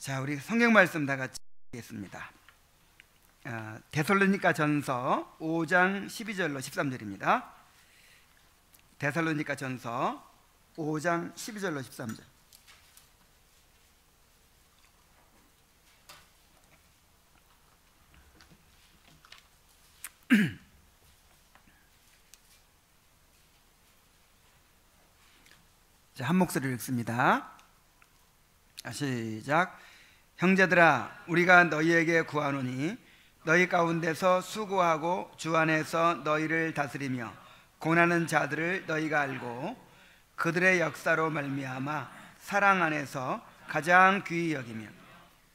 자, 우리 성경 말씀 다 같이 읽겠습니다. 데살로니가 전서 5장 12절로 13절입니다. 데살로니가 전서 5장 12절로 13절. 자, 한 목소리로 읽습니다. 시작. 형제들아, 우리가 너희에게 구하노니 너희 가운데서 수고하고 주 안에서 너희를 다스리며 고난하는 자들을 너희가 알고 그들의 역사로 말미암아 사랑 안에서 가장 귀히 여기며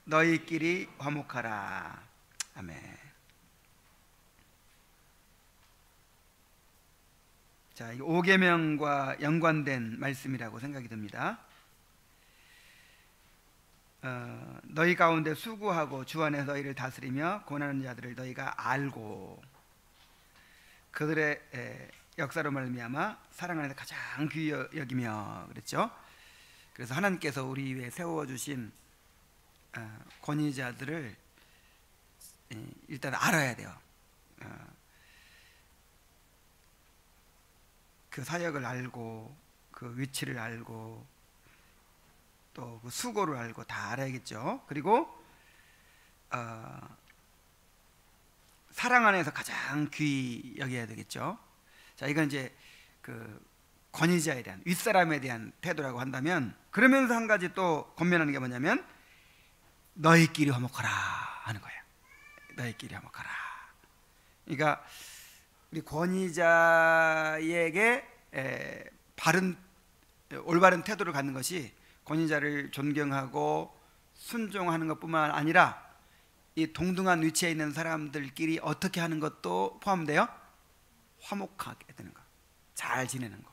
너희끼리 화목하라. 아멘. 자, 이 5계명과 연관된 말씀이라고 생각이 듭니다. 너희 가운데 수고하고 주 안에서 너희를 다스리며 고난하는 자들을 너희가 알고 그들의 역사로 말미암아 사랑 안에서 가장 귀히 여기며 그랬죠. 그래서 하나님께서 우리 위에 세워주신 권위자들을 일단 알아야 돼요. 그 사역을 알고 그 위치를 알고 또 그 수고를 알고 다 알아야겠죠. 그리고 사랑 안에서 가장 귀히 여겨야 되겠죠. 자, 이건 이제 그 권위자에 대한 윗사람에 대한 태도라고 한다면, 그러면서 한 가지 또 권면하는 게 뭐냐면 너희끼리 화목하라 하는 거예요. 너희끼리 화목하라. 그러니까 우리 권위자에게 올바른 태도를 갖는 것이 권위자를 존경하고 순종하는 것뿐만 아니라 이 동등한 위치에 있는 사람들끼리 어떻게 하는 것도 포함돼요. 화목하게 되는 거, 잘 지내는 거.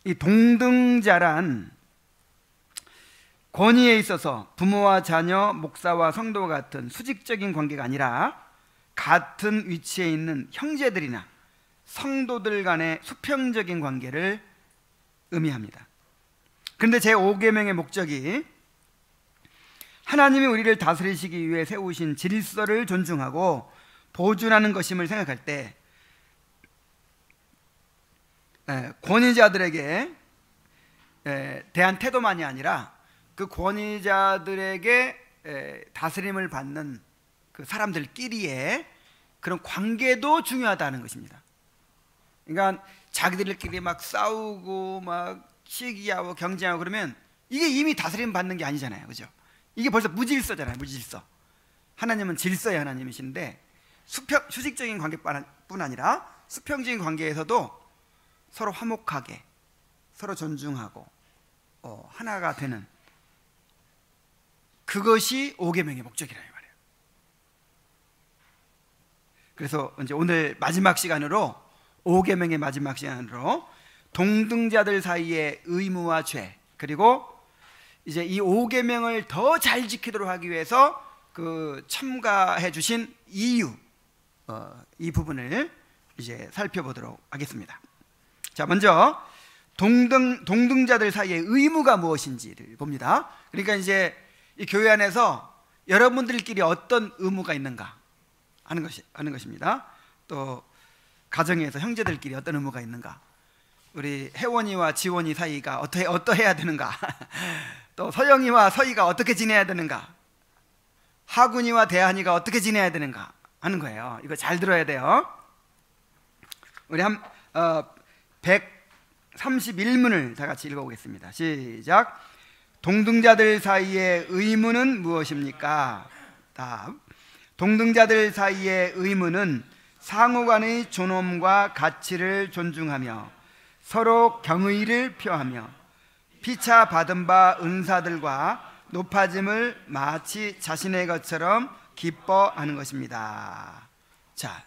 이 동등자란 권위에 있어서 부모와 자녀, 목사와 성도와 같은 수직적인 관계가 아니라 같은 위치에 있는 형제들이나 성도들 간의 수평적인 관계를 의미합니다. 그런데 제5계명의 목적이 하나님이 우리를 다스리시기 위해 세우신 질서를 존중하고 보존하는 것임을 생각할 때 권위자들에게 대한 태도만이 아니라 그 권위자들에게 다스림을 받는 그 사람들끼리의 그런 관계도 중요하다는 것입니다. 그러니까 자기들끼리 막 싸우고 막 시기하고 경쟁하고 그러면 이게 이미 다스림 받는 게 아니잖아요, 그죠? 이게 벌써 무질서잖아요, 무질서. 하나님은 질서의 하나님이신데 수직적인 관계뿐 아니라 수평적인 관계에서도 서로 화목하게, 서로 존중하고 하나가 되는, 그것이 5계명의 목적이라는 말이에요. 그래서 이제 오늘 마지막 시간으로 5계명의 마지막 시간으로 동등자들 사이의 의무와 죄, 그리고 이제 이 5계명을 더 잘 지키도록 하기 위해서 그 첨가해 주신 이유, 이 부분을 이제 살펴보도록 하겠습니다. 자, 먼저 동등자들 사이의 의무가 무엇인지를 봅니다. 그러니까 이제 이 교회 안에서 여러분들끼리 어떤 의무가 있는가 하는 것입니다. 또 가정에서 형제들끼리 어떤 의무가 있는가, 우리 혜원이와 지원이 사이가 어떠해야 되는가, 또 서영이와 서희가 어떻게 지내야 되는가, 하군이와 대한이가 어떻게 지내야 되는가 하는 거예요. 이거 잘 들어야 돼요. 우리 131문을 다 같이 읽어보겠습니다. 시작. 동등자들 사이의 의무는 무엇입니까? 답. 동등자들 사이의 의무는 상호간의 존엄과 가치를 존중하며 서로 경의를 표하며 피차 받은 바 은사들과 높아짐을 마치 자신의 것처럼 기뻐하는 것입니다. 자,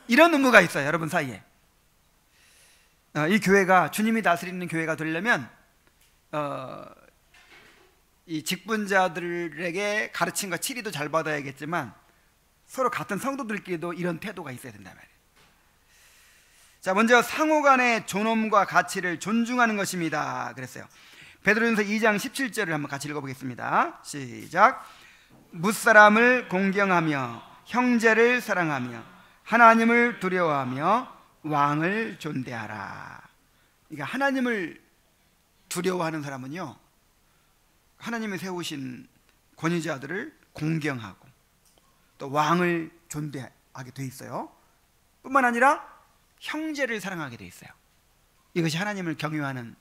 이런 의무가 있어요, 여러분 사이에. 이 교회가 주님이 다스리는 교회가 되려면 이 직분자들에게 가르침과 치리도 잘 받아야겠지만 서로 같은 성도들끼리도 이런 태도가 있어야 된단 말이에요. 자, 먼저 상호간의 존엄과 가치를 존중하는 것입니다. 그랬어요. 베드로전서 2장 17절을 한번 같이 읽어보겠습니다. 시작. 무사람을 공경하며 형제를 사랑하며 하나님을 두려워하며 왕을 존대하라. 그러니까 하나님을 두려워하는 사람은요, 하나님이 세우신 권위자들을 공경하고 또 왕을 존대하게 돼 있어요. 뿐만 아니라 형제를 사랑하게 돼 있어요. 이것이 하나님을 경유하는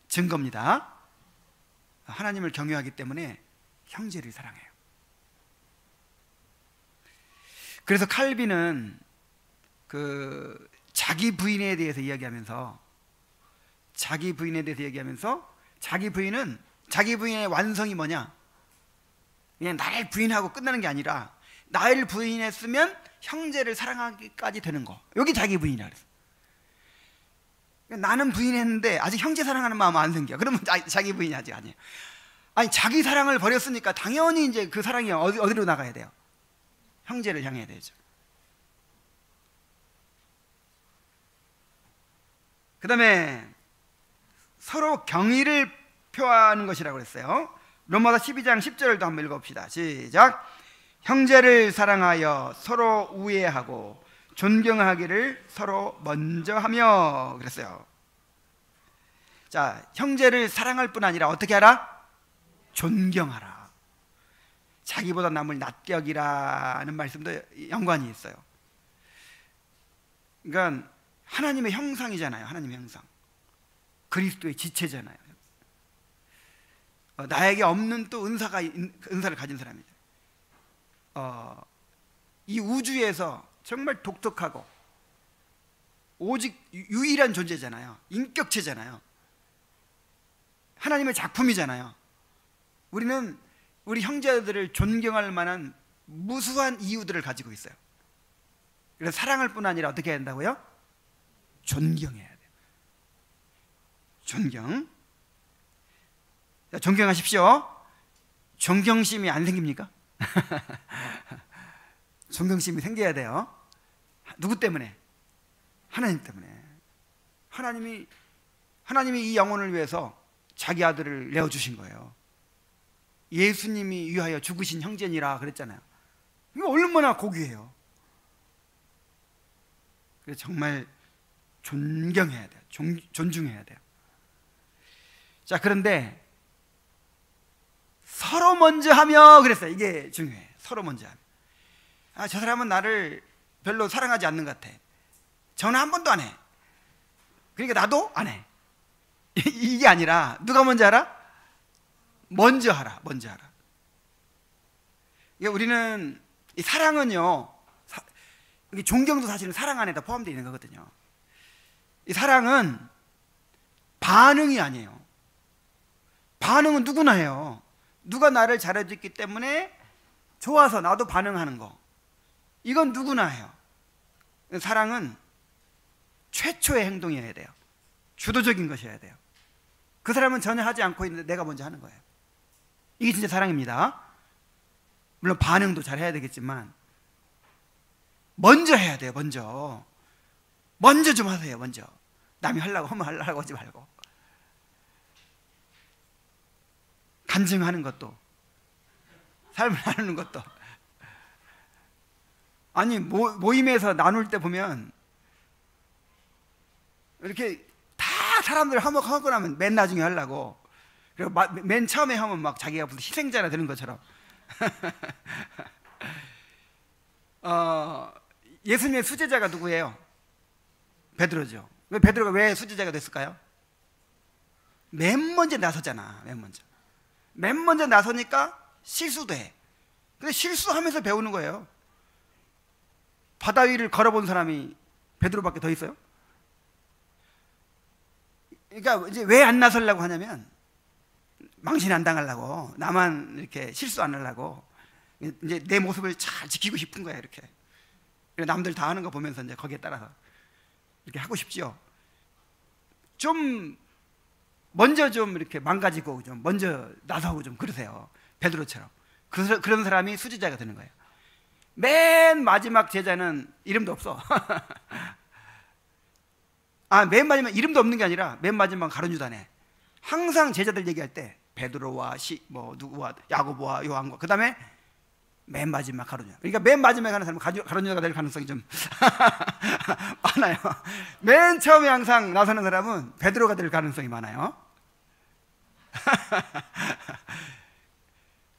증거입니다. 하나님을 경유하기 때문에 형제를 사랑해요. 그래서 칼빈은 그 자기 부인에 대해서 이야기하면서 자기 부인은 자기 부인의 완성이 뭐냐? 그냥 나를 부인하고 끝나는 게 아니라 나를 부인했으면 형제를 사랑하기까지 되는 거. 여기 자기 부인이라 그랬어. 나는 부인했는데 아직 형제 사랑하는 마음 안 생겨. 그러면 자기 부인이 아직 아니에요. 아니, 자기 사랑을 버렸으니까 당연히 이제 그 사랑이 어디로 나가야 돼요? 형제를 향해야 되죠. 그 다음에 서로 경의를 표하는 것이라고 그랬어요. 로마서 12장 10절을 또 한번 읽어봅시다. 시작. 형제를 사랑하여 서로 우애하고 존경하기를 서로 먼저 하며 그랬어요. 자, 형제를 사랑할 뿐 아니라 어떻게 하라? 존경하라. 자기보다 남을 낮게 여기라는 말씀도 연관이 있어요. 그러니까 하나님의 형상이잖아요. 하나님의 형상, 그리스도의 지체잖아요. 나에게 없는 또 은사를 가진 사람이죠. 이 우주에서 정말 독특하고 오직 유일한 존재잖아요. 인격체잖아요. 하나님의 작품이잖아요. 우리는 우리 형제들을 존경할 만한 무수한 이유들을 가지고 있어요. 그래서 사랑할 뿐 아니라 어떻게 해야 된다고요? 존경해야 돼요. 존경. 자, 존경하십시오. 존경심이 안 생깁니까? 존경심이 생겨야 돼요. 누구 때문에? 하나님 때문에. 하나님이 이 영혼을 위해서 자기 아들을 내어주신 거예요. 예수님이 위하여 죽으신 형제니라 그랬잖아요. 이거 얼마나 고귀해요. 그래서 정말 존경해야 돼요. 존중해야 돼요. 자, 그런데 서로 먼저 하며 그랬어요. 이게 중요해요. 서로 먼저 하며. 아, 저 사람은 나를 별로 사랑하지 않는 것 같아. 전화 한 번도 안 해. 그러니까 나도 안 해. 이게 아니라 누가 먼저 하라? 먼저 하라. 먼저 하라. 그러니까 우리는 이 사랑은요, 존경도 사실은 사랑 안에다 포함되어 있는 거거든요. 이 사랑은 반응이 아니에요. 반응은 누구나 해요. 누가 나를 잘해줬기 때문에 좋아서 나도 반응하는 거, 이건 누구나 해요. 사랑은 최초의 행동이어야 돼요. 주도적인 것이어야 돼요. 그 사람은 전혀 하지 않고 있는데 내가 먼저 하는 거예요. 이게 진짜 사랑입니다. 물론 반응도 잘 해야 되겠지만 먼저 해야 돼요. 먼저 좀 하세요. 먼저. 남이 하려고 하면 하려고 하지 말고. 간증하는 것도, 삶을 나누는 것도. 아니, 모임에서 나눌 때 보면 이렇게 다 사람들 하고 나면 맨 나중에 하려고, 그리고 맨 처음에 하면 막 자기가 무슨 희생자나 되는 것처럼. 예수님의 수제자가 누구예요? 베드로죠. 베드로가 왜 수제자가 됐을까요? 맨 먼저 나서잖아. 맨 먼저 나서니까 실수도 해. 근데 실수하면서 배우는 거예요. 바다 위를 걸어본 사람이 베드로밖에 더 있어요? 그러니까 이제 왜 안 나서려고 하냐면 망신 안 당하려고, 나만 이렇게 실수 안 하려고, 이제 내 모습을 잘 지키고 싶은 거야. 이렇게 남들 다 하는 거 보면서 이제 거기에 따라서 이렇게 하고 싶지요. 좀 먼저 좀 이렇게 망가지고 좀 먼저 나서고 좀 그러세요. 베드로처럼. 그런 사람이 수제자가 되는 거예요. 맨 마지막 제자는 이름도 없어. 맨 마지막 이름도 없는 게 아니라 맨 마지막 가룟 유다네. 항상 제자들 얘기할 때 베드로와 누구와 야고보와 요한과 그다음에 맨 마지막 가룟 유다. 그러니까 맨 마지막에 하는 사람은 가룟 유다가 될 가능성이 좀 많아요. 맨 처음에 항상 나서는 사람은 베드로가 될 가능성이 많아요.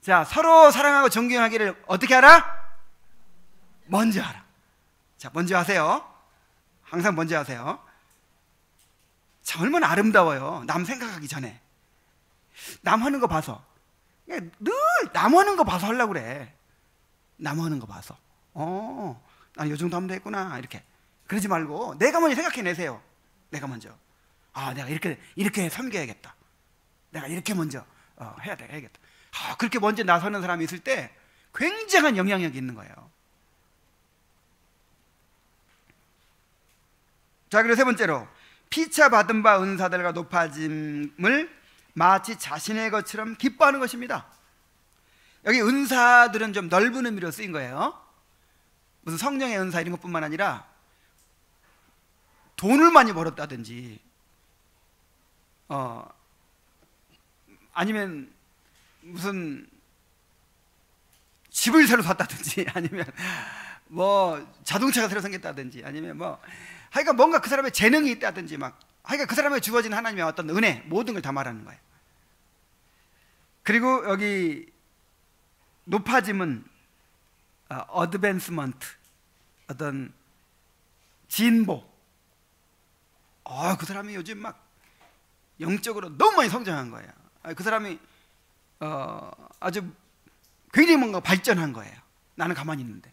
자, 서로 사랑하고 존경하기를 어떻게 하라? 먼저 하라. 자, 먼저 하세요. 항상 먼저 하세요. 참 얼마나 아름다워요. 남 생각하기 전에. 남 하는 거 봐서. 늘 남 하는 거 봐서 하려고 그래. 남 하는 거 봐서. 난 요 정도 하면 되겠구나. 이렇게. 그러지 말고 내가 먼저 생각해내세요. 내가 먼저. 내가 이렇게 섬겨야겠다. 내가 이렇게 먼저 해야겠다. 그렇게 먼저 나서는 사람이 있을 때 굉장한 영향력이 있는 거예요. 자, 그리고 세 번째로 피차 받은 바 은사들과 높아짐을 마치 자신의 것처럼 기뻐하는 것입니다. 여기 은사들은 좀 넓은 의미로 쓰인 거예요. 무슨 성령의 은사 이런 것뿐만 아니라 돈을 많이 벌었다든지 아니면 무슨 집을 새로 샀다든지 아니면 자동차가 새로 생겼다든지 아니면 하여간 뭔가 그 사람의 재능이 있다든지 하여간 그 사람에게 주어진 하나님의 어떤 은혜 모든 걸 다 말하는 거예요. 그리고 여기 높아짐은 어드밴스먼트, 어떤 진보. 그 사람이 요즘 영적으로 너무 많이 성장한 거예요. 그 사람이 아주 굉장히 뭔가 발전한 거예요. 나는 가만히 있는데.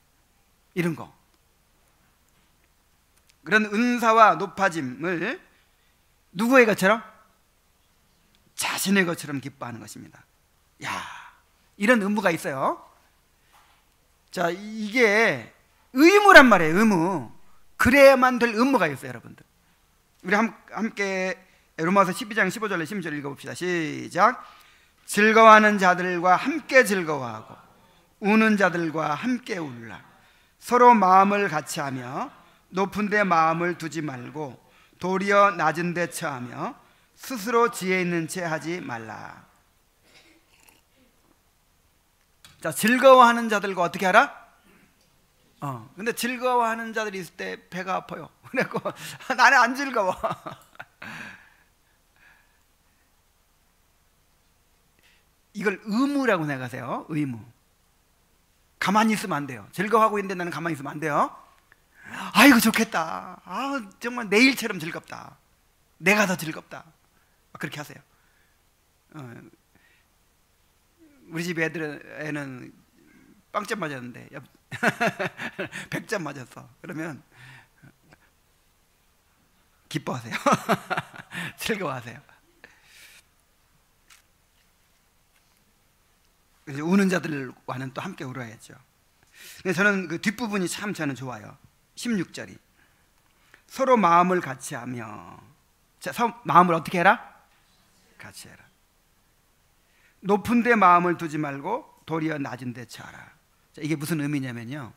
이런 거. 그런 은사와 높아짐을 누구의 것처럼? 자신의 것처럼 기뻐하는 것입니다. 이런 의무가 있어요. 자, 이게 의무란 말이에요. 의무. 그래야만 될 의무가 있어요, 여러분들. 우리 함께 로마서 12장 15절에 16절 읽어봅시다. 시작. 즐거워하는 자들과 함께 즐거워하고 우는 자들과 함께 울라. 서로 마음을 같이 하며 높은 데 마음을 두지 말고 도리어 낮은 데 처하며 스스로 지혜 있는 채 하지 말라. 자, 즐거워하는 자들과 어떻게 하라? 근데 즐거워하는 자들이 있을 때 배가 아파요. 그래갖고 나는 안 즐거워. 이걸 의무라고 생각하세요. 의무. 가만히 있으면 안 돼요. 즐거워하고 있는데 나는 가만히 있으면 안 돼요. 아이고 좋겠다. 정말 내일처럼 즐겁다. 내가 더 즐겁다. 그렇게 하세요. 우리 집 애는 빵점 맞았는데 100점 맞았어. 그러면 기뻐하세요. 즐거워하세요. 우는 자들과는 또 함께 울어야죠. 근데 저는 그 뒷부분이 참 저는 좋아요. 16절이 서로 마음을 같이 하며. 자, 마음을 어떻게 해라? 같이 해라. 높은 데 마음을 두지 말고 도리어 낮은 데 처하라. 자, 이게 무슨 의미냐면요,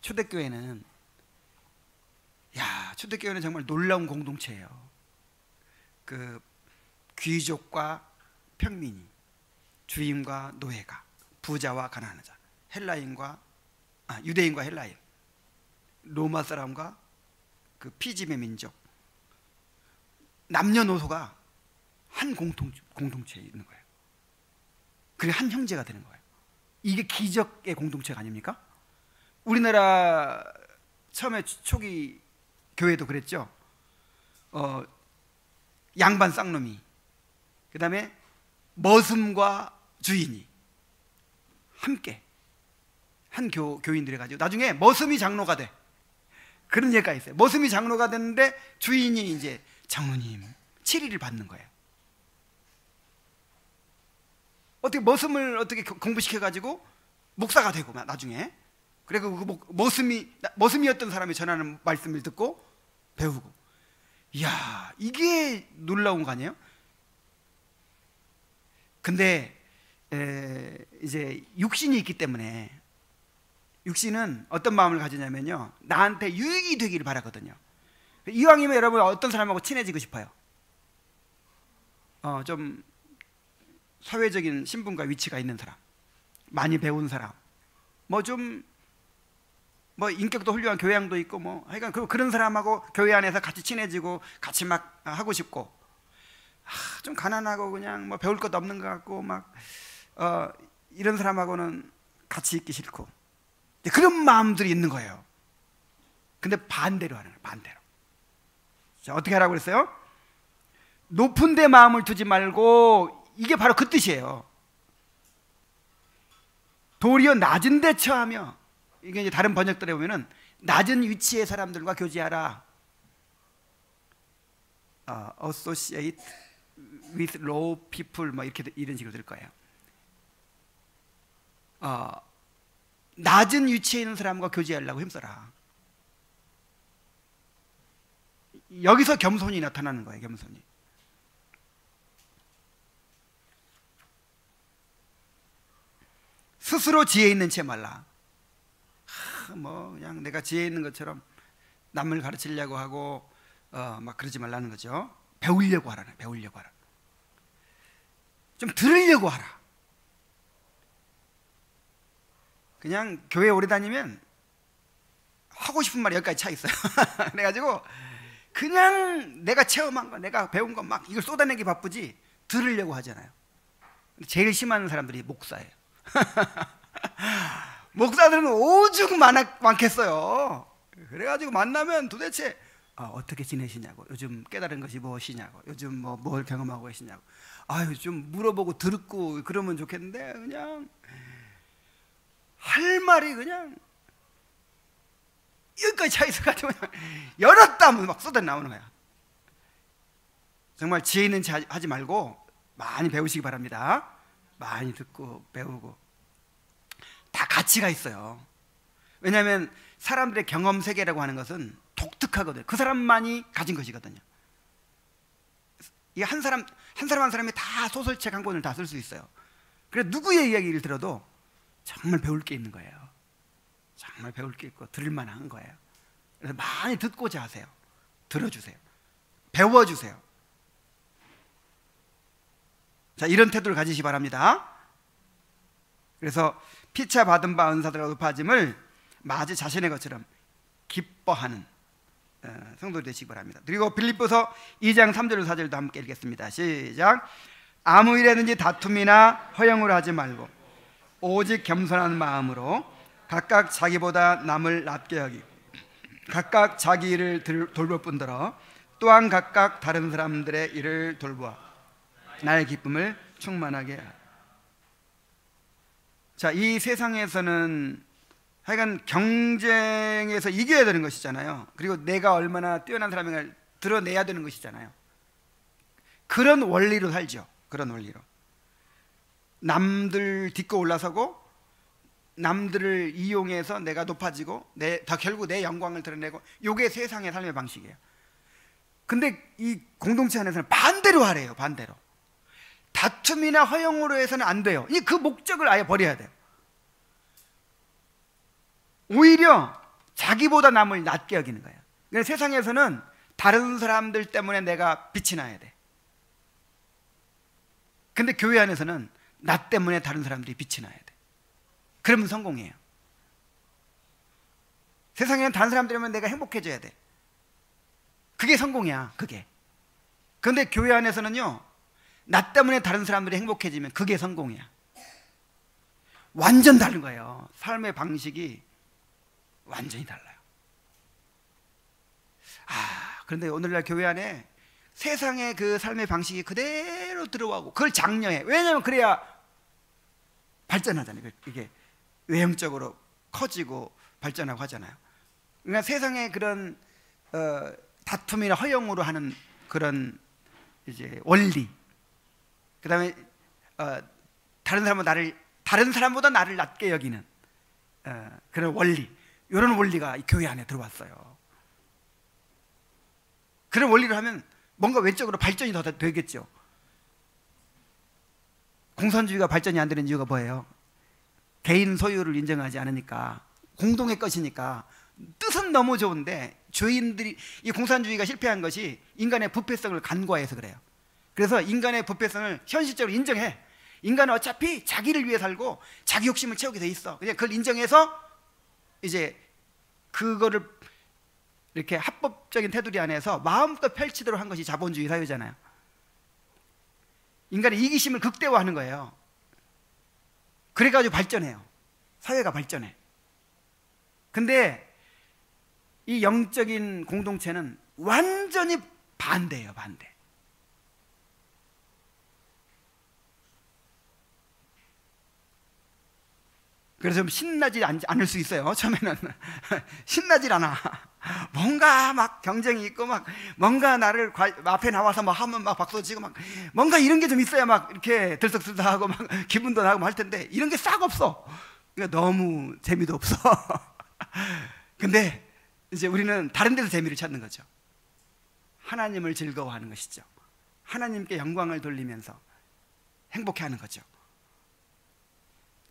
초대교회는 정말 놀라운 공동체예요. 그 귀족과 평민이, 주인과 노예가, 부자와 가난한 자, 유대인과 헬라인, 로마 사람과 그 피짐의 민족, 남녀노소가 한 공동체에 있는 거예요. 그게 한 형제가 되는 거예요. 이게 기적의 공동체가 아닙니까? 우리나라 처음에 초기 교회도 그랬죠. 양반 쌍놈이, 그 다음에 머슴과 주인이 함께 한 교인들이 가지고 나중에 머슴이 장로가 돼. 그런 얘기가 있어요. 머슴이 장로가 됐는데 주인이 이제 장로님 7일을 받는 거예요. 어떻게 머슴을 어떻게 공부시켜 가지고 목사가 되고 나중에. 그리고 그 머슴이었던 사람이 전하는 말씀을 듣고 배우고. 이야, 이게 놀라운 거 아니에요? 근데 이제 육신이 있기 때문에 육신은 어떤 마음을 가지냐면요, 나한테 유익이 되기를 바라거든요. 이왕이면 여러분 어떤 사람하고 친해지고 싶어요? 좀 사회적인 신분과 위치가 있는 사람, 많이 배운 사람, 뭐 좀 뭐 인격도 훌륭한 교양도 있고 뭐 하여간 그런 사람하고 교회 안에서 같이 친해지고 같이 막 하고 싶고, 좀 가난하고 그냥 뭐 배울 것도 없는 것 같고 막 이런 사람하고는 같이 있기 싫고, 그런 마음들이 있는 거예요. 근데 반대로 하는 거예요. 반대로. 자, 어떻게 하라고 그랬어요? 높은 데 마음을 두지 말고, 이게 바로 그 뜻이에요. 도리어 낮은 데 처하며, 이게 이제 다른 번역들에 보면은 낮은 위치의 사람들과 교제하라. associate with low people 뭐 이렇게 이런 식으로 될 거예요. 낮은 위치에 있는 사람과 교제하려고 힘써라. 여기서 겸손이 나타나는 거예요. 겸손이. 스스로 지혜 있는 채 말라. 뭐 그냥 내가 지혜 있는 것처럼 남을 가르치려고 하고 막 그러지 말라는 거죠. 배우려고 하라. 배우려고 하라. 좀 들으려고 하라. 그냥 교회 오래 다니면 하고 싶은 말이 여기까지 차 있어요. 그래가지고 그냥 내가 체험한 거, 내가 배운 거 막 이걸 쏟아내기 바쁘지 들으려고 하잖아요. 제일 심한 사람들이 목사예요. 목사들은 오죽 많겠어요. 그래가지고 만나면 도대체 어떻게 지내시냐고, 요즘 깨달은 것이 무엇이냐고, 요즘 뭘 경험하고 계시냐고, 좀 물어보고 듣고 그러면 좋겠는데 그냥 할 말이 그냥 여기까지 차 있어가지고 열었다 하면 막 쏟아 나오는 거야. 정말 지혜 있는 체 하지 말고 많이 배우시기 바랍니다. 많이 듣고 배우고. 다 가치가 있어요. 왜냐하면 사람들의 경험 세계라고 하는 것은 독특하거든요. 그 사람만이 가진 것이거든요. 이 한 사람 한 사람이 다 소설책 한 권을 다 쓸 수 있어요. 그래서 누구의 이야기를 들어도 정말 배울 게 있는 거예요. 정말 배울 게 있고 들을 만한 거예요. 그래서 많이 듣고자 하세요. 들어주세요. 배워주세요. 자, 이런 태도를 가지시기 바랍니다. 그래서 피차 받은 바 은사들과 높아짐을 마치 자신의 것처럼 기뻐하는 성도들이 되시기 바랍니다. 그리고 빌립보서 2장 3절 4절도 함께 읽겠습니다. 시작. 아무 일에든지 다툼이나 허영으로 하지 말고 오직 겸손한 마음으로 각각 자기보다 남을 낮게 여기고 각각 자기 일을 돌볼 뿐더러 또한 각각 다른 사람들의 일을 돌보아 나의 기쁨을 충만하게 하라. 자, 이 세상에서는 하여간 경쟁에서 이겨야 되는 것이잖아요. 그리고 내가 얼마나 뛰어난 사람인가를 드러내야 되는 것이잖아요. 그런 원리로 살죠. 그런 원리로 남들 딛고 올라서고 남들을 이용해서 내가 높아지고 결국 내 영광을 드러내고, 이게 세상의 삶의 방식이에요. 근데 이 공동체 안에서는 반대로 하래요. 반대로. 다툼이나 허영으로 해서는 안 돼요. 그 목적을 아예 버려야 돼요. 오히려 자기보다 남을 낮게 여기는 거예요. 그러니까 세상에서는 다른 사람들 때문에 내가 빛이 나야 돼. 근데 교회 안에서는 나 때문에 다른 사람들이 빛이 나야 돼. 그러면 성공이에요. 세상에는 다른 사람들 때문에 내가 행복해져야 돼. 그게 성공이야. 그게. 그런데 교회 안에서는요, 나 때문에 다른 사람들이 행복해지면 그게 성공이야. 완전 다른 거예요. 삶의 방식이 완전히 달라요. 그런데 오늘날 교회 안에 세상의 그 삶의 방식이 그대로 들어가고 그걸 장려해. 왜냐하면 그래야 발전하잖아요. 이게 외형적으로 커지고 발전하고 하잖아요. 그러니까 세상의 그런 다툼이나 허영으로 하는 그런 이제 원리, 그 다음에 다른 사람보다 나를 낮게 여기는 그런 원리, 이런 원리가 이 교회 안에 들어왔어요. 그런 원리를 하면 뭔가 외적으로 발전이 더 되겠죠. 공산주의가 발전이 안 되는 이유가 뭐예요? 개인 소유를 인정하지 않으니까 공동의 것이니까 뜻은 너무 좋은데 죄인들이, 이 공산주의가 실패한 것이 인간의 부패성을 간과해서 그래요. 그래서 인간의 부패성을 현실적으로 인정해. 인간은 어차피 자기를 위해 살고 자기 욕심을 채우게 돼 있어. 그냥 그걸 인정해서 이제 그거를 이렇게 합법적인 테두리 안에서 마음껏 펼치도록 한 것이 자본주의 사회잖아요. 인간의 이기심을 극대화하는 거예요. 그래가지고 발전해요. 사회가 발전해. 근데 이 영적인 공동체는 완전히 반대예요. 반대. 그래서 좀 신나지 않을 수 있어요. 처음에는 신나질 않아. 뭔가 막 경쟁이 있고 막 뭔가 나를 앞에 나와서 막 하면 막 박수 치고 막 뭔가 이런 게 좀 있어야 막 이렇게 들썩들썩하고 막 기분도 나고 할 텐데 이런 게 싹 없어. 그러니까 너무 재미도 없어. 근데 이제 우리는 다른 데서 재미를 찾는 거죠. 하나님을 즐거워하는 것이죠. 하나님께 영광을 돌리면서 행복해하는 거죠.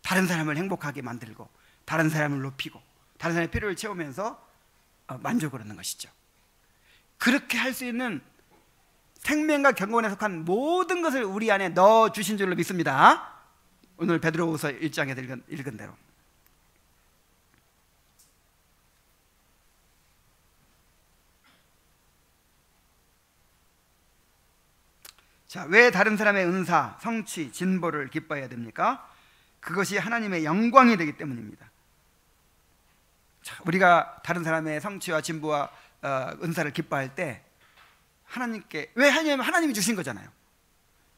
다른 사람을 행복하게 만들고 다른 사람을 높이고 다른 사람의 필요를 채우면서 만족을 얻는 것이죠. 그렇게 할 수 있는 생명과 경건에 속한 모든 것을 우리 안에 넣어 주신 줄로 믿습니다. 오늘 베드로후서 1장에 읽은 대로. 자, 왜 다른 사람의 은사, 성취, 진보를 기뻐해야 됩니까? 그것이 하나님의 영광이 되기 때문입니다. 자, 우리가 다른 사람의 성취와 진보와 은사를 기뻐할 때 하나님께, 왜 하나님이 주신 거잖아요.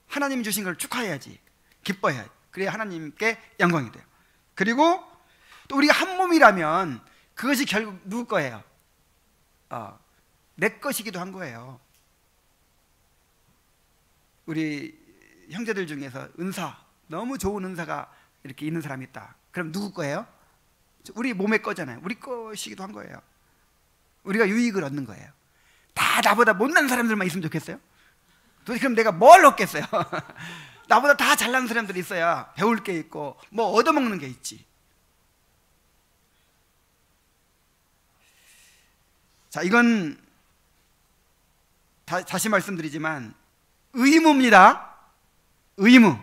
하나님이 주신 걸 축하해야지, 기뻐해야지. 그래야 하나님께 영광이 돼요. 그리고 또 우리가 한 몸이라면 그것이 결국 누구 거예요? 내 것이기도 한 거예요. 우리 형제들 중에서 은사, 너무 좋은 은사가 이렇게 있는 사람이 있다. 그럼 누구 거예요? 우리 몸의 거잖아요. 우리 것이기도 한 거예요. 우리가 유익을 얻는 거예요. 다 나보다 못난 사람들만 있으면 좋겠어요? 도대체 그럼 내가 뭘 얻겠어요? 나보다 다 잘난 사람들이 있어야 배울 게 있고 뭐 얻어먹는 게 있지. 자, 이건 다시 말씀드리지만 의무입니다. 의무.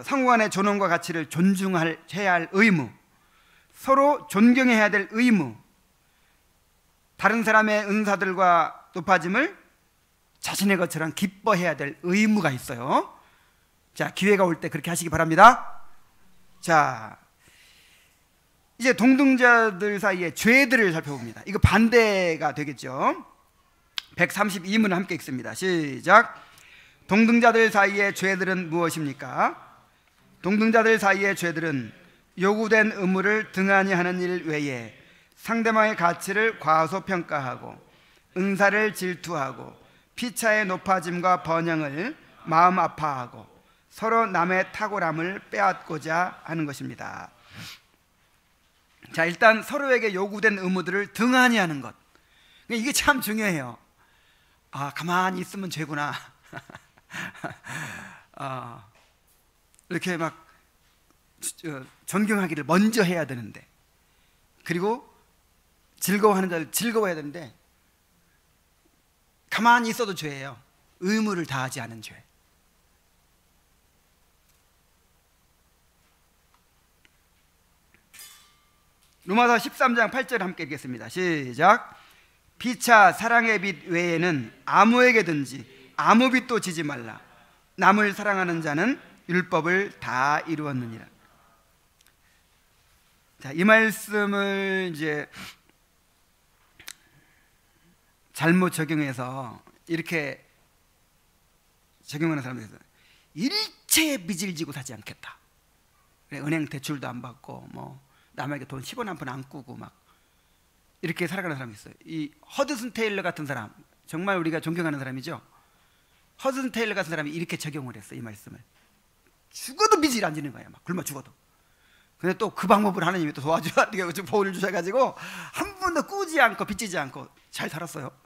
상호 간의 존엄과 가치를 존중해야 할 의무, 서로 존경해야 될 의무, 다른 사람의 은사들과 높아짐을 자신의 것처럼 기뻐해야 될 의무가 있어요. 자, 기회가 올 때 그렇게 하시기 바랍니다. 자, 이제 동등자들 사이의 죄들을 살펴봅니다. 이거 반대가 되겠죠. 132문을 함께 읽습니다. 시작. 동등자들 사이의 죄들은 무엇입니까? 동등자들 사이의 죄들은 요구된 의무를 등한히 하는 일 외에 상대방의 가치를 과소평가하고 은사를 질투하고 피차의 높아짐과 번영을 마음 아파하고 서로 남의 탁월함을 빼앗고자 하는 것입니다. 자, 일단 서로에게 요구된 의무들을 등한히 하는 것, 이게 참 중요해요. 가만히 있으면 죄구나. 이렇게 막 존경하기를 먼저 해야 되는데, 그리고 즐거워하는 자를 즐거워해야 되는데 가만히 있어도 죄예요. 의무를 다하지 않은 죄. 로마서 13장 8절 함께 읽겠습니다. 시작. 피차 사랑의 빛 외에는 아무에게든지 아무 빛도 지지 말라. 남을 사랑하는 자는 율법을 다 이루었느니라. 자, 이 말씀을 이제 잘못 적용해서 이렇게 적용하는 사람들이 있어요. 일체의 빚을 지고 사지 않겠다. 은행 대출도 안 받고 뭐 남에게 돈 10원 한 푼 안 꾸고 막 이렇게 살아가는 사람이 있어요. 이 허드슨 테일러 같은 사람, 정말 우리가 존경하는 사람이죠. 허드슨 테일러 같은 사람이 이렇게 적용을 했어. 이 말씀을 죽어도 빚을 안 지는 거예요. 막 굶어 죽어도. 근데 또 그 방법을 하나님이 또 도와줘야 보호를 주셔가지고 한 번도 꾸지 않고 빚지지 않고 잘 살았어요.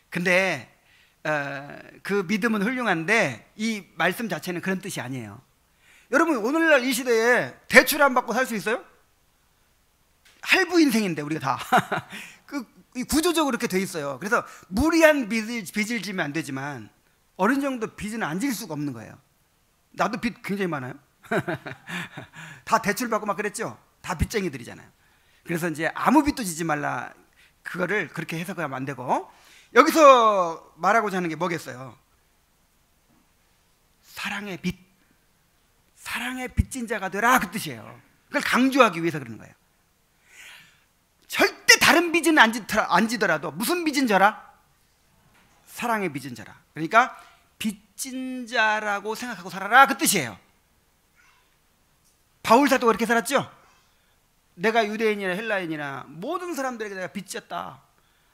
근데 그 믿음은 훌륭한데 이 말씀 자체는 그런 뜻이 아니에요. 여러분, 오늘날 이 시대에 대출 안 받고 살 수 있어요? 할부 인생인데 우리가 다 구조적으로 그렇게 돼 있어요. 그래서 무리한 빚을 지면 안 되지만 어느 정도 빚은 안 질 수가 없는 거예요. 나도 빚 굉장히 많아요. 다 대출받고 막 그랬죠. 다 빚쟁이들이잖아요. 그래서 이제 아무 빚도 지지 말라, 그거를 그렇게 해석하면 안 되고, 여기서 말하고자 하는 게 뭐겠어요? 사랑의 빚, 사랑의 빚진 자가 되라, 그 뜻이에요. 그걸 강조하기 위해서 그러는 거예요. 절대 다른 빚은 안 지더라도 무슨 빚은 져라? 사랑의 빚은 져라. 그러니까 빚진 자라고 생각하고 살아라, 그 뜻이에요. 바울 사도가 그렇게 살았죠. 내가 유대인이나 헬라인이나 모든 사람들에게 내가 빚졌다.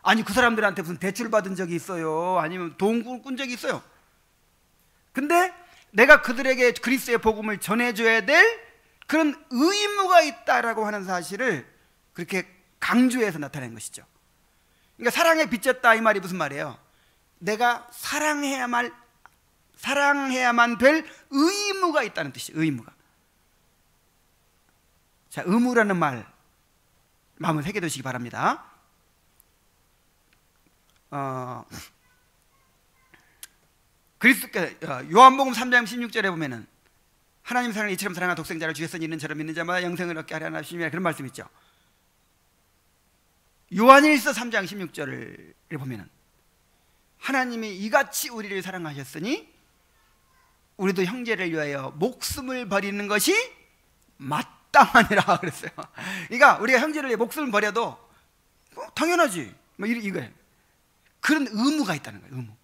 아니, 그 사람들한테 무슨 대출 받은 적이 있어요? 아니면 돈 꾼 적이 있어요? 근데 내가 그들에게 그리스도의 복음을 전해줘야 될 그런 의무가 있다라고 하는 사실을 그렇게 강조해서 나타낸 것이죠. 그러니까 사랑에 빚졌다, 이 말이 무슨 말이에요? 내가 사랑해야만 될 의무가 있다는 뜻이에요. 의무가. 자, 의무라는 말 마음을 새겨두시기 바랍니다. 그리스도께 요한복음 3장 16절에 보면은 하나님 사랑을 이처럼 사랑한 독생자를 주셨으니 이는 저를 믿는 자마다 영생을 얻게 하려 하심이라, 그런 말씀 있죠. 요한일서 3장 16절을 보면은 하나님이 이같이 우리를 사랑하셨으니 우리도 형제를 위하여 목숨을 버리는 것이 마땅하니라 그랬어요. 그러니까 우리가 형제를 위해 목숨을 버려도 당연하지, 뭐 이거예요. 그런 의무가 있다는 거예요. 의무.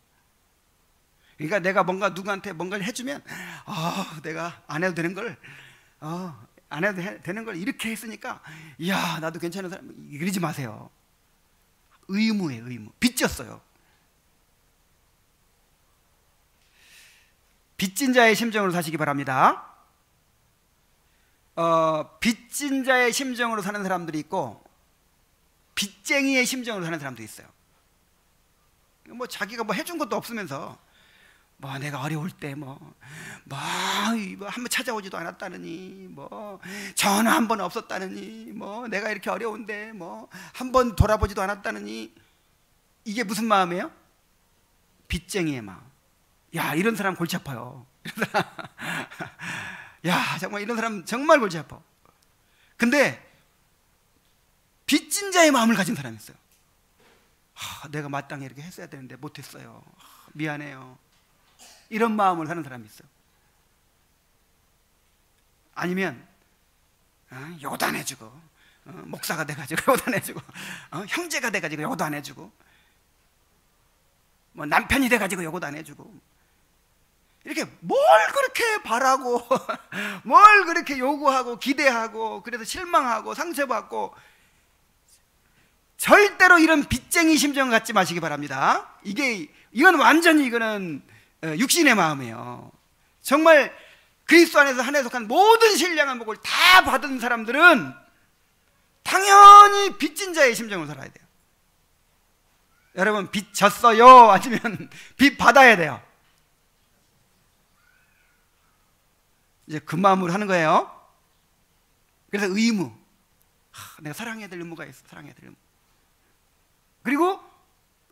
그러니까 내가 뭔가 누구한테 뭔가를 해주면 내가 안 해도 되는 걸 안 해도 되는 걸 이렇게 했으니까 이야, 나도 괜찮은 사람, 이러지 마세요. 의무예요. 의무. 빚졌어요. 빚진 자의 심정으로 사시기 바랍니다. 빚진 자의 심정으로 사는 사람들이 있고 빚쟁이의 심정으로 사는 사람도 있어요. 뭐 자기가 뭐 해준 것도 없으면서 뭐 내가 어려울 때 한번 찾아오지도 않았다느니, 뭐 전화 한 번 없었다느니, 뭐 내가 이렇게 어려운데 뭐 한 번 돌아보지도 않았다느니, 이게 무슨 마음이에요? 빚쟁이의 마음. 야, 이런 사람 골치 아파요. 야, 정말 이런 사람 정말 골치 아파. 근데 빚진 자의 마음을 가진 사람이 있어요. 내가 마땅히 이렇게 했어야 되는데 못했어요. 미안해요. 이런 마음을 하는 사람이 있어요. 아니면 요단해주고, 목사가 돼가지고 요단해주고, 형제가 돼가지고 요단해주고, 뭐 남편이 돼가지고 요단해주고, 이렇게 뭘 그렇게 바라고 뭘 그렇게 요구하고 기대하고, 그래서 실망하고 상처받고, 절대로 이런 빚쟁이 심정 갖지 마시기 바랍니다. 이건 완전히 육신의 마음이에요. 정말 그리스도 안에서 하나에 속한 모든 신령한 복을 다 받은 사람들은 당연히 빚진 자의 심정으로 살아야 돼요. 여러분, 빚 졌어요? 아니면 빚 받아야 돼요? 이제 그 마음으로 하는 거예요. 그래서 의무, 내가 사랑해야 될 의무가 있어. 사랑해야 될 의무. 그리고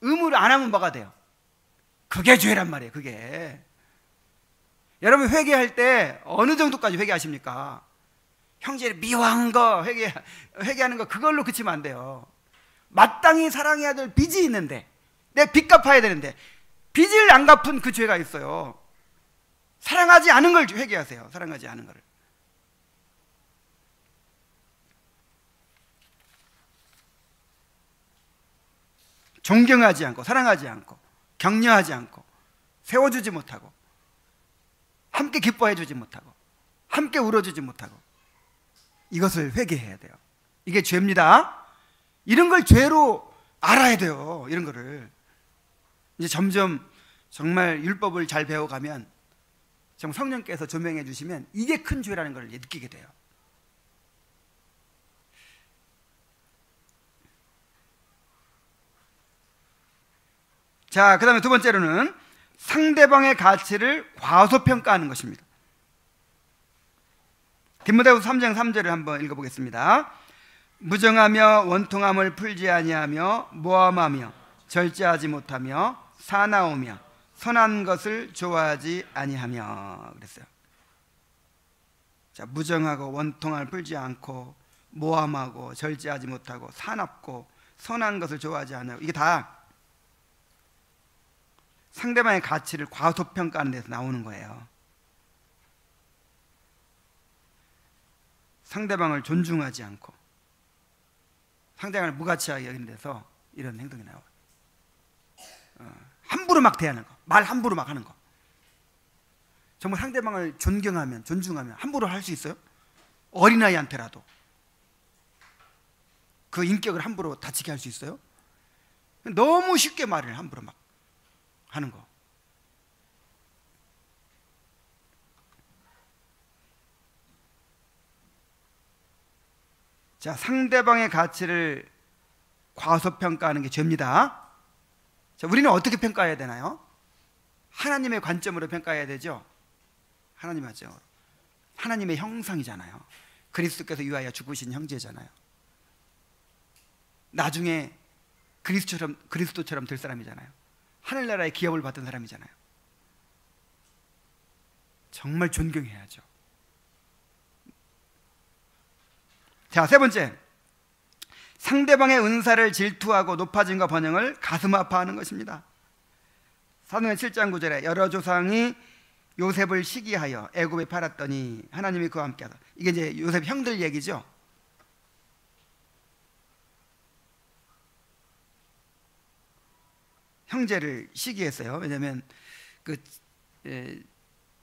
의무를 안 하면 뭐가 돼요? 그게 죄란 말이에요. 그게. 여러분, 회개할 때 어느 정도까지 회개하십니까? 형제를 미워한 거 회개하는 거, 그걸로 그치면 안 돼요. 마땅히 사랑해야 될 빚이 있는데, 내 빚 갚아야 되는데 빚을 안 갚은 그 죄가 있어요. 사랑하지 않은 걸 회개하세요. 사랑하지 않은 거를. 존경하지 않고, 사랑하지 않고, 격려하지 않고, 세워주지 못하고, 함께 기뻐해주지 못하고, 함께 울어주지 못하고, 이것을 회개해야 돼요. 이게 죄입니다. 이런 걸 죄로 알아야 돼요. 이런 거를 이제 점점 정말 율법을 잘 배워가면, 정말 성령께서 조명해 주시면 이게 큰 죄라는 걸 느끼게 돼요. 자, 그 다음에 두 번째로는 상대방의 가치를 과소평가하는 것입니다. 디모데후서 3장 3절을 한번 읽어보겠습니다. 무정하며 원통함을 풀지 아니하며 모함하며 절제하지 못하며 사나우며 선한 것을 좋아하지 아니하며 그랬어요. 자, 무정하고 원통함을 풀지 않고 모함하고 절제하지 못하고 사납고 선한 것을 좋아하지 않아요. 이게 다 상대방의 가치를 과소평가하는 데서 나오는 거예요. 상대방을 존중하지 않고 상대방을 무가치하게 여기는 데서 이런 행동이 나와요. 함부로 막 대하는 거, 말 함부로 막 하는 거. 정말 상대방을 존경하면, 존중하면 함부로 할 수 있어요? 어린아이한테라도 그 인격을 함부로 다치게 할 수 있어요? 너무 쉽게 말을 함부로 막 하는 거. 자, 상대방의 가치를 과소평가하는 게 죄입니다. 자, 우리는 어떻게 평가해야 되나요? 하나님의 관점으로 평가해야 되죠. 하나님의 관점으로. 하나님의 형상이잖아요. 그리스도께서 위하여 죽으신 형제잖아요. 나중에 그리스도처럼 될 사람이잖아요. 하늘나라의 기업을 받은 사람이잖아요. 정말 존경해야죠. 자, 세 번째, 상대방의 은사를 질투하고 높아짐과 번영을 가슴 아파하는 것입니다. 사도행전 7장 9절에 여러 조상이 요셉을 시기하여 애굽에 팔았더니 하나님이 그와 함께하다. 이게 이제 요셉 형들 얘기죠. 형제를 시기했어요. 왜냐하면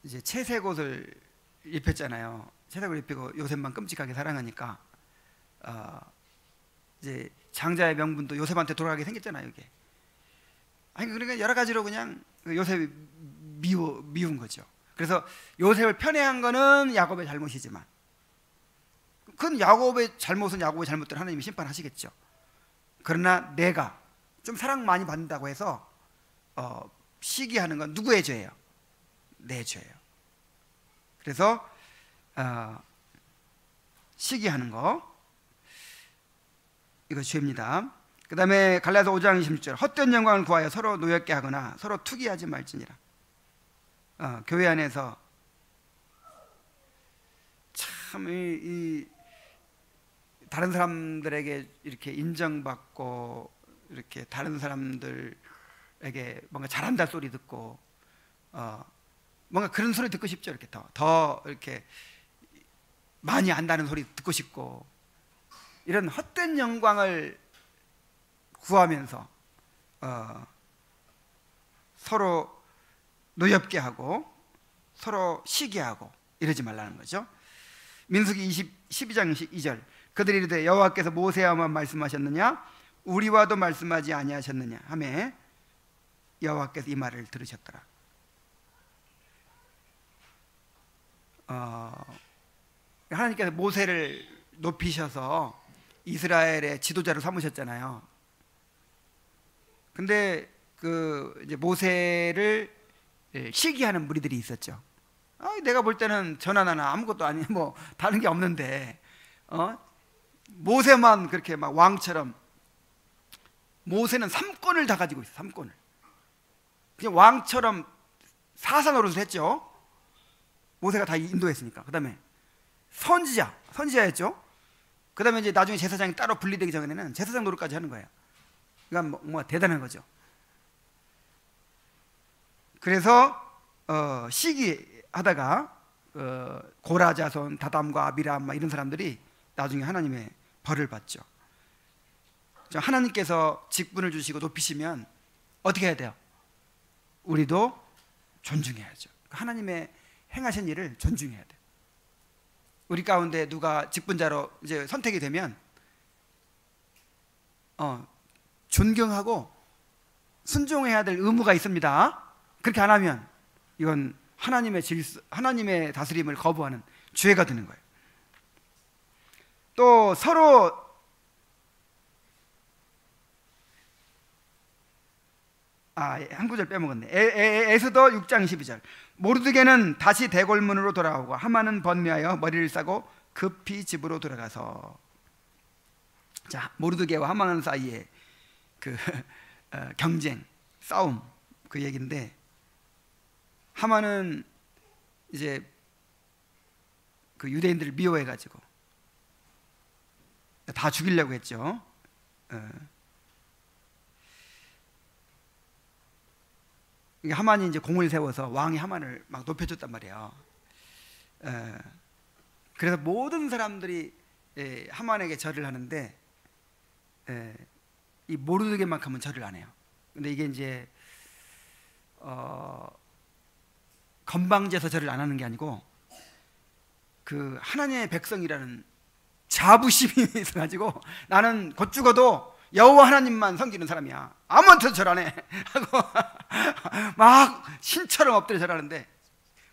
이제 채색 옷을 입혔잖아요. 채색 옷을 입히고 요셉만 끔찍하게 사랑하니까 이제 장자의 명분도 요셉한테 돌아가게 생겼잖아요. 이게 아니 그러니까 여러 가지로 그냥 요셉이 미운 거죠. 그래서 요셉을 편애한 거는 야곱의 잘못이지만 그건 야곱의 잘못은 야곱의 잘못대로 하나님이 심판하시겠죠. 그러나 내가 좀 사랑 많이 받는다고 해서 시기하는 건 누구의 죄예요? 내 죄예요. 그래서 시기하는 거 이거 죄입니다. 그 다음에 갈라디아서 5장 26절 헛된 영광을 구하여 서로 노엽게 하거나 서로 투기하지 말지니라. 교회 안에서 참 다른 사람들에게 이렇게 인정받고 이렇게 다른 사람들에게 뭔가 잘한다 소리 듣고 뭔가 그런 소리 듣고 싶죠. 이렇게 더 이렇게 많이 안다는 소리 듣고 싶고 이런 헛된 영광을 구하면서 서로 노엽게 하고 서로 시기하고 이러지 말라는 거죠. 민수기 12장 2절 그들이 이르되 여호와께서 모세와만 말씀하셨느냐 우리와도 말씀하지 아니하셨느냐 하매 여호와께서 이 말을 들으셨더라. 하나님께서 모세를 높이셔서 이스라엘의 지도자로 삼으셨잖아요. 근데 이제 모세를 시기하는 무리들이 있었죠. 내가 볼 때는 전하나 아무것도 아니 뭐 다른 게 없는데 모세만 그렇게 막 왕처럼 모세는 3권을 다 가지고 있어. 3권을 그냥 왕처럼 사사 노릇을 했죠. 모세가 다 인도했으니까. 그 다음에 선지자였죠. 그 다음에 이제 나중에 제사장이 따로 분리되기 전에는 제사장 노릇까지 하는 거예요. 그러니까 뭐 대단한 거죠. 그래서 시기하다가 고라 자손 다담과 아비람 이런 사람들이 나중에 하나님의 벌을 받죠. 하나님께서 직분을 주시고 높이시면 어떻게 해야 돼요? 우리도 존중해야죠. 하나님의 행하신 일을 존중해야 돼요. 우리 가운데 누가 직분자로 이제 선택이 되면 존경하고 순종해야 될 의무가 있습니다. 그렇게 안 하면 이건 하나님의 다스림을 거부하는 죄가 되는 거예요. 또 서로 한 구절 빼먹었네. 에스더 6장 12절 모르드게는 다시 대궐문으로 돌아오고 하만은 번뇌하여 머리를 싸고 급히 집으로 돌아가서 자, 모르드게와 하만 사이에 그 경쟁, 싸움 그 얘기인데, 하만은 이제 그 유대인들을 미워해가지고 다 죽이려고 했죠. 하만이 이제 공을 세워서 왕이 하만을 막 높여줬단 말이에요. 그래서 모든 사람들이 하만에게 절을 하는데 이 모르드게만큼은 절을 안 해요. 근데 이게 이제 건방져서 절을 안 하는 게 아니고 그 하나님의 백성이라는 자부심이 있어가지고 나는 곧 죽어도 여호와 하나님만 섬기는 사람이야, 아무한테도 절 안 해 하고 막 신처럼 엎드려 절하는데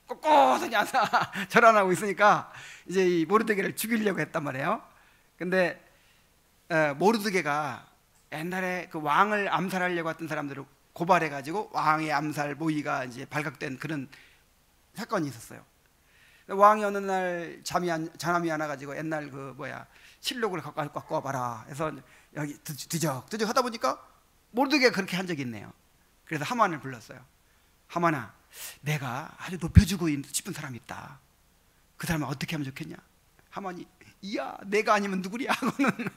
꼿꼿하게 앉아 절 안 하고 있으니까 이제 이 모르드게를 죽이려고 했단 말이에요. 근데 모르드게가 옛날에 그 왕을 암살하려고 했던 사람들을 고발해가지고 왕의 암살 모의가 이제 발각된 그런 사건이 있었어요. 왕이 어느 날 잠이 안 와가지고 옛날 그 실록을 갖고 와봐라 해서 여기 뒤적 하다 보니까 모르드게가 그렇게 한 적이 있네요. 그래서 하만을 불렀어요. 하만아, 내가 아주 높여주고 싶은 사람이 있다. 그 사람은 어떻게 하면 좋겠냐? 하만이 이야, 내가 아니면 누구랴 하고는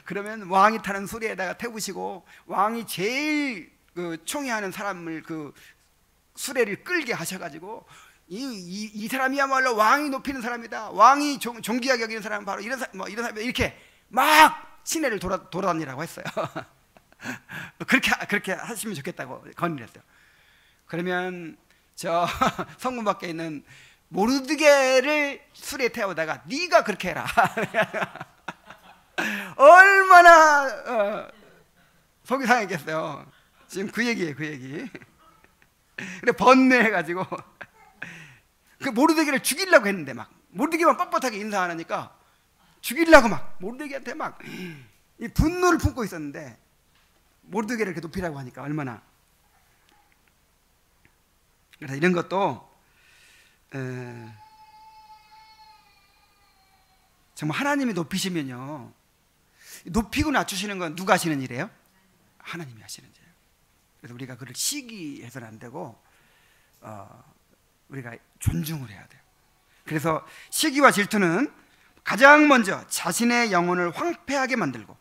그러면 왕이 타는 수레에다가 태우시고 왕이 제일 그 총애하는 사람을 그 수레를 끌게 하셔가지고 이 사람이야말로 왕이 높이는 사람이다, 왕이 존귀하게 여기는 사람은 바로 이런 사람, 이런 사람, 이렇게 막 시내를 돌아다니라고 했어요. 그렇게 하시면 좋겠다고 건의를 했어요. 그러면 저 성문 밖에 있는 모르드게를 수레에 태우다가 네가 그렇게 해라. 얼마나 속이 상했겠어요. 지금 그 얘기예요, 그 얘기. 그래 번뇌해가지고 그 모르드게를 죽이려고 했는데 막 모르드게만 뻣뻣하게 인사 안 하니까 죽이려고 막 모르드게한테 막 이 분노를 품고 있었는데 모르드게를 이렇게 높이라고 하니까 얼마나. 그래서 이런 것도 정말 하나님이 높이시면요, 높이고 낮추시는 건 누가 하시는 일이에요? 하나님이 하시는 일이에요. 그래서 우리가 그를 시기해서는 안 되고 우리가 존중을 해야 돼요. 그래서 시기와 질투는 가장 먼저 자신의 영혼을 황폐하게 만들고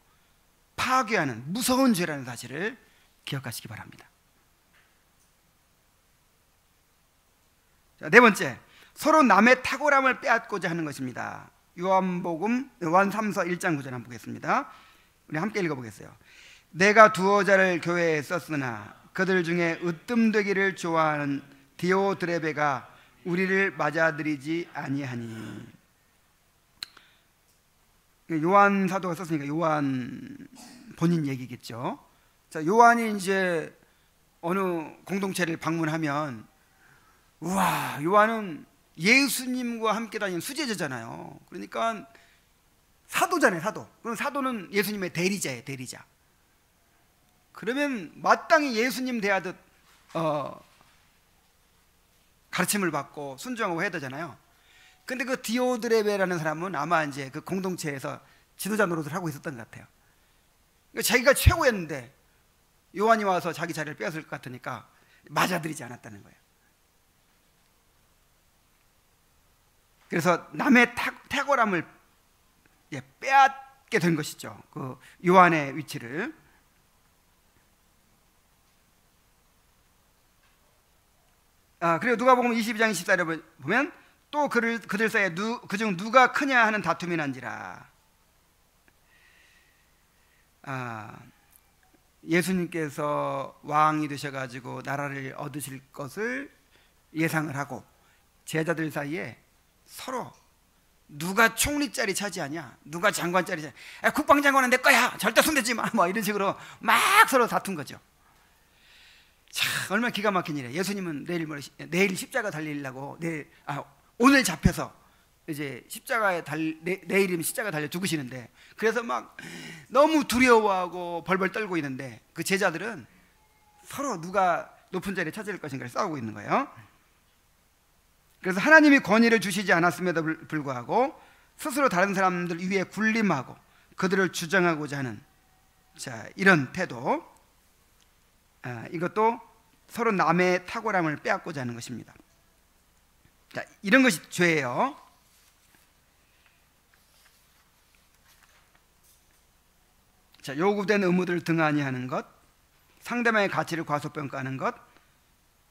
파괴하는 무서운 죄라는 사실을 기억하시기 바랍니다. 자, 네 번째, 서로 남의 탁월함을 빼앗고자 하는 것입니다. 요한 3서 1장 9절 한번 보겠습니다. 우리 함께 읽어보겠어요. 내가 두어 자를 교회에 썼으나 그들 중에 으뜸되기를 좋아하는 디오드레베가 우리를 맞아들이지 아니하니. 요한 사도가 썼으니까 요한 본인 얘기겠죠. 자, 요한이 이제 어느 공동체를 방문하면, 우와, 요한은 예수님과 함께 다니는 수제자잖아요. 그러니까 사도잖아요, 사도. 그럼 사도는 예수님의 대리자예요, 대리자. 그러면 마땅히 예수님 대하듯 가르침을 받고 순종하고 해야 되잖아요. 근데 그 디오드레베라는 사람은 아마 이제 그 공동체에서 지도자 노릇을 하고 있었던 것 같아요. 그러니까 자기가 최고였는데 요한이 와서 자기 자리를 빼앗을 것 같으니까 맞아들이지 않았다는 거예요. 그래서 남의 탁월함을 빼앗게 된 것이죠, 그 요한의 위치를. 그리고 누가복음 22장 24절을 보면 또 그들 사이에 그중 누가 크냐 하는 다툼이 난지라. 예수님께서 왕이 되셔가지고 나라를 얻으실 것을 예상을 하고 제자들 사이에 서로 누가 총리 자리 차지하냐, 누가 장관 자리 차지, 국방장관은 내 거야, 절대 손대지 마, 뭐 이런 식으로 막 서로 다툰 거죠. 참 얼마나 기가 막힌 일이에요. 예수님은 내일 십자가 달리려고 오늘 잡혀서 이제 십자가에 내일이면 십자가 달려 죽으시는데, 그래서 막 너무 두려워하고 벌벌 떨고 있는데 그 제자들은 서로 누가 높은 자리에 차지할 것인가를 싸우고 있는 거예요. 그래서 하나님이 권위를 주시지 않았음에도 불구하고 스스로 다른 사람들 위에 군림하고 그들을 주장하고자 하는 자, 이런 태도, 이것도 서로 남의 탁월함을 빼앗고자 하는 것입니다. 자, 이런 것이 죄예요. 자, 요구된 의무들을 등한히 하는 것, 상대방의 가치를 과소평가하는 것,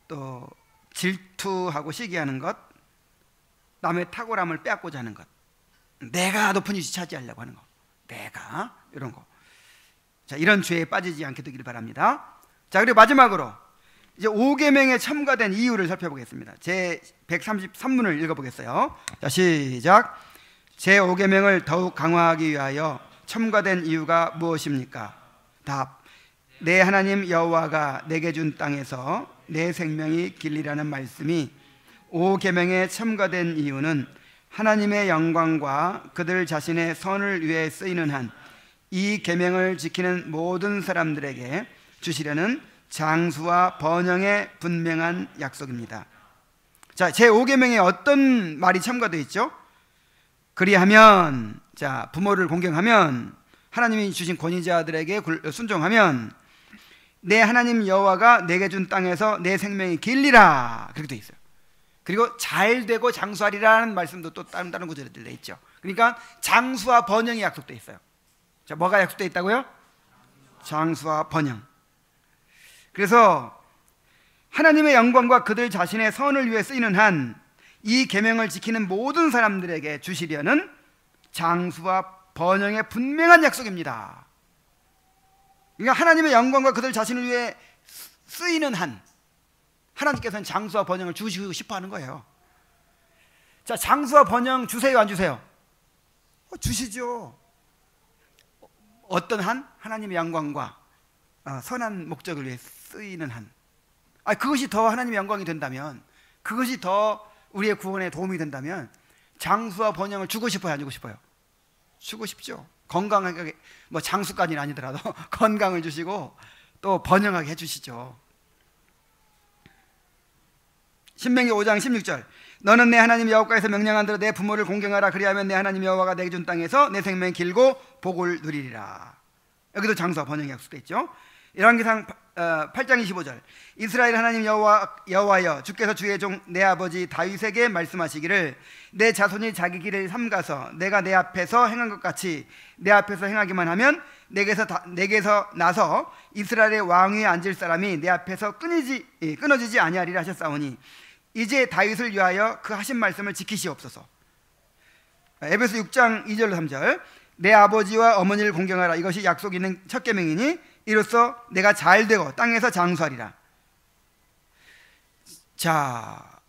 또 질투하고 시기하는 것, 남의 탁월함을 빼앗고자 하는 것, 내가 높은 위치 차지하려고 하는 거, 내가 이런 거. 자, 이런 죄에 빠지지 않게 되기를 바랍니다. 자, 그리고 마지막으로 이제 5계명에 첨가된 이유를 살펴보겠습니다. 제 133문을 읽어보겠어요. 자, 시작. 제 5계명을 더욱 강화하기 위하여 첨가된 이유가 무엇입니까? 답. 내 하나님 여호와가 내게 준 땅에서 내 생명이 길리라는 말씀이 5계명에 첨가된 이유는 하나님의 영광과 그들 자신의 선을 위해 쓰이는 한 이 계명을 지키는 모든 사람들에게 주시려는 장수와 번영의 분명한 약속입니다. 자, 제5계명에 어떤 말이 첨가되어 있죠? 그리하면, 자, 부모를 공경하면, 하나님이 주신 권위자들에게 순종하면 내 하나님 여호와가 내게 준 땅에서 내 생명이 길리라, 그렇게 되어 있어요. 그리고 잘되고 장수하리라는 말씀도 또 다른 구절에 들려 있죠. 그러니까 장수와 번영이 약속되어 있어요. 자, 뭐가 약속되어 있다고요? 장수와 번영. 그래서 하나님의 영광과 그들 자신의 선을 위해 쓰이는 한 이 계명을 지키는 모든 사람들에게 주시려는 장수와 번영의 분명한 약속입니다. 그러니까 하나님의 영광과 그들 자신을 위해 쓰이는 한 하나님께서는 장수와 번영을 주시고 싶어 하는 거예요. 자, 장수와 번영 주세요, 안 주세요? 주시죠. 어떤 한? 하나님의 영광과 선한 목적을 위해 쓰이는 한. 그것이 더 하나님의 영광이 된다면, 그것이 더 우리의 구원에 도움이 된다면 장수와 번영을 주고 싶어요, 안 주고 싶어요? 주고 싶죠. 건강하게, 뭐 장수까지는 아니더라도 건강을 주시고 또 번영하게 해주시죠. 신명기 5장 16절. 너는 내 하나님 여호와께서 명령한 대로 내 부모를 공경하라. 그리하면 내 하나님 여호와가 내게 준 땅에서 내 생명이 길고 복을 누리리라. 여기도 장수와 번영이 약속되어 있죠. 열왕기상 8장 25절. 이스라엘 하나님 여호와여, 주께서 주의 종 내 아버지 다윗에게 말씀하시기를 내 자손이 자기 길을 삼가서 내가 내 앞에서 행한 것 같이 내 앞에서 행하기만 하면 내게서 나서 이스라엘의 왕위에 앉을 사람이 내 앞에서 끊어지지 아니하리라 하셨사오니 이제 다윗을 위하여 그 하신 말씀을 지키시옵소서. 에베소 6장 2절 3절. 내 아버지와 어머니를 공경하라. 이것이 약속 있는 첫 계명이니 이로써 내가 잘되고 땅에서 장수하리라. 자,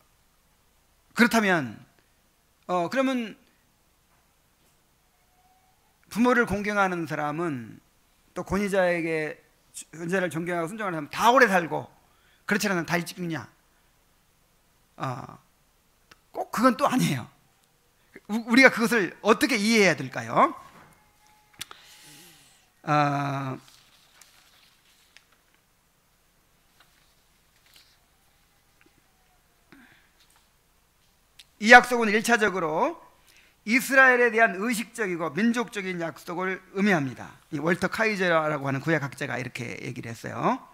그렇다면 그러면 부모를 공경하는 사람은 또 권위자를 존경하고 순종하는 사람은 다 오래 살고 그렇지 않으면 다 일찍 죽냐? 꼭 그건 또 아니에요. 우리가 그것을 어떻게 이해해야 될까요? 이 약속은 1차적으로 이스라엘에 대한 의식적이고 민족적인 약속을 의미합니다. 이 월터 카이저라고 하는 구약학자가 이렇게 얘기를 했어요.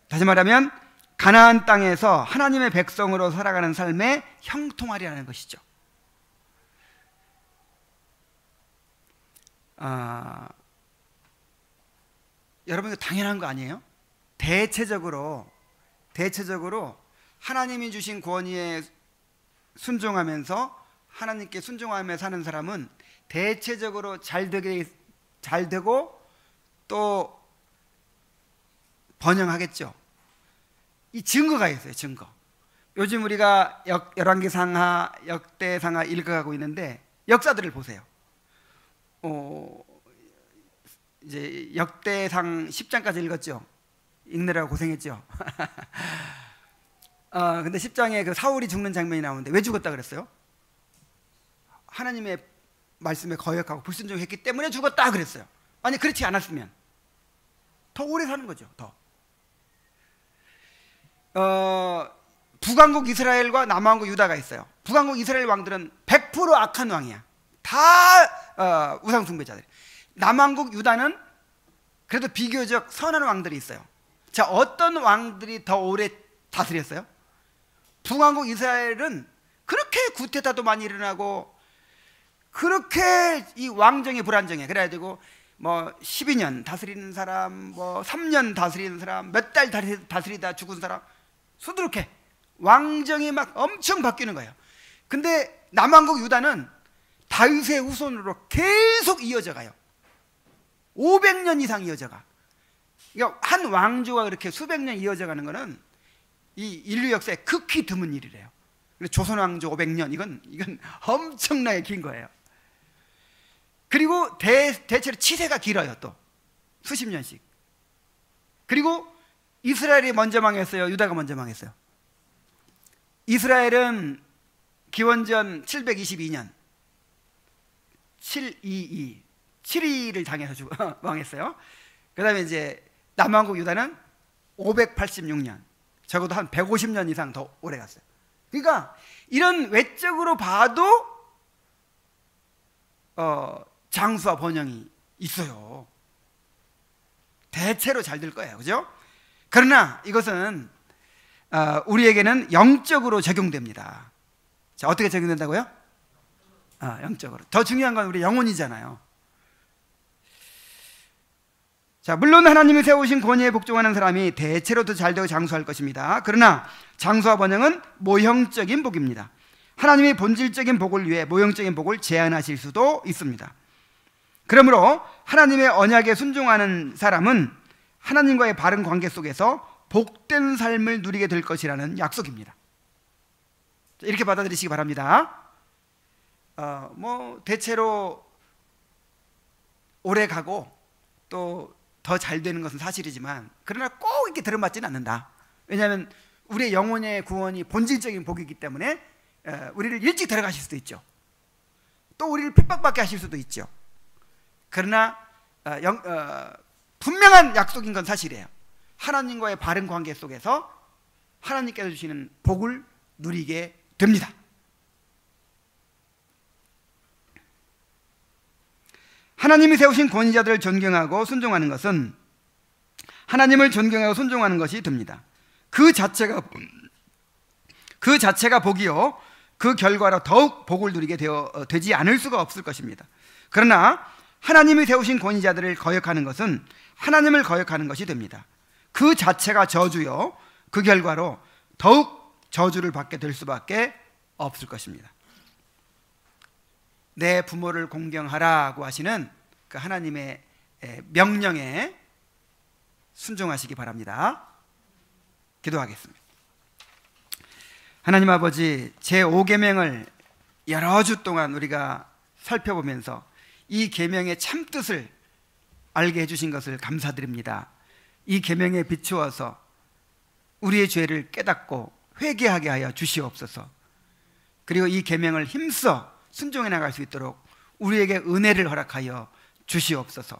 다시 말하면 가나안 땅에서 하나님의 백성으로 살아가는 삶에 형통하리라는 것이죠. 여러분, 이거 당연한 거 아니에요? 대체적으로 하나님이 주신 권위에 순종하면서 하나님께 순종하며 사는 사람은 대체적으로 잘 되고 또 번영하겠죠. 이 증거가 있어요. 증거. 요즘 우리가 열왕기상하, 역대상하 읽어가고 있는데 역사들을 보세요. 이제 역대상 10장까지 읽었죠. 읽느라고 고생했죠. 근데 10장에 그 사울이 죽는 장면이 나오는데 왜 죽었다 그랬어요? 하나님의 말씀에 거역하고 불순종했기 때문에 죽었다 그랬어요. 아니, 그렇지 않았으면 더 오래 사는 거죠. 더. 북왕국 이스라엘과 남왕국 유다가 있어요. 북왕국 이스라엘 왕들은 100% 악한 왕이야. 다 우상 숭배자들. 남왕국 유다는 그래도 비교적 선한 왕들이 있어요. 자, 어떤 왕들이 더 오래 다스렸어요? 북왕국 이스라엘은 그렇게 구테타도 많이 일어나고 그렇게 이 왕정이 불안정해. 그래가지고 뭐 12년 다스리는 사람, 뭐 3년 다스리는 사람, 몇 달 다스리다 죽은 사람, 수두룩해. 왕정이 막 엄청 바뀌는 거예요. 근데 남왕국 유다는 다윗의 후손으로 계속 이어져 가요. 500년 이상 이어져 가. 그러니까 한 왕조가 그렇게 수백 년 이어져 가는 거는 이 인류 역사에 극히 드문 일이래요. 조선 왕조 500년, 이건 엄청나게 긴 거예요. 그리고 대체로 치세가 길어요. 또 수십 년씩. 그리고 이스라엘이 먼저 망했어요? 유다가 먼저 망했어요? 이스라엘은 기원전 722년 722를 당해서 망했어요. 그 다음에 이제 남왕국 유다는 586년, 적어도 한 150년 이상 더 오래 갔어요. 그러니까 이런 외적으로 봐도 장수와 번영이 있어요. 대체로 잘 될 거예요. 그죠? 그러나 이것은 우리에게는 영적으로 적용됩니다. 자, 어떻게 적용된다고요? 영적으로. 더 중요한 건 우리 영혼이잖아요. 자, 물론 하나님이 세우신 권위에 복종하는 사람이 대체로 더 잘되고 장수할 것입니다. 그러나 장수와 번영은 모형적인 복입니다. 하나님이 본질적인 복을 위해 모형적인 복을 제한하실 수도 있습니다. 그러므로 하나님의 언약에 순종하는 사람은 하나님과의 바른 관계 속에서 복된 삶을 누리게 될 것이라는 약속입니다. 이렇게 받아들이시기 바랍니다. 뭐 대체로 오래 가고 또 더 잘 되는 것은 사실이지만, 그러나 꼭 이렇게 들어맞지는 않는다. 왜냐하면 우리의 영혼의 구원이 본질적인 복이기 때문에 우리를 일찍 데려가실 수도 있죠. 또 우리를 핍박받게 하실 수도 있죠. 그러나 분명한 약속인 건 사실이에요. 하나님과의 바른 관계 속에서 하나님께서 주시는 복을 누리게 됩니다. 하나님이 세우신 권위자들을 존경하고 순종하는 것은 하나님을 존경하고 순종하는 것이 됩니다. 그 자체가 복이요, 그 결과로 더욱 복을 누리게 되지 않을 수가 없을 것입니다. 그러나 하나님이 세우신 권위자들을 거역하는 것은 하나님을 거역하는 것이 됩니다. 그 자체가 저주요, 그 결과로 더욱 저주를 받게 될 수밖에 없을 것입니다. 내 부모를 공경하라고 하시는 그 하나님의 명령에 순종하시기 바랍니다. 기도하겠습니다. 하나님 아버지, 제5계명을 여러 주 동안 우리가 살펴보면서 이 계명의 참뜻을 알게 해주신 것을 감사드립니다. 이 계명에 비추어서 우리의 죄를 깨닫고 회개하게 하여 주시옵소서. 그리고 이 계명을 힘써 순종해 나갈 수 있도록 우리에게 은혜를 허락하여 주시옵소서.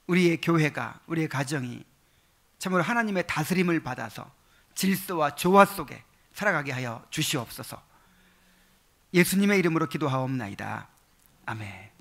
우리의 교회가, 우리의 가정이 참으로 하나님의 다스림을 받아서 질서와 조화 속에 살아가게 하여 주시옵소서. 예수님의 이름으로 기도하옵나이다. 아멘.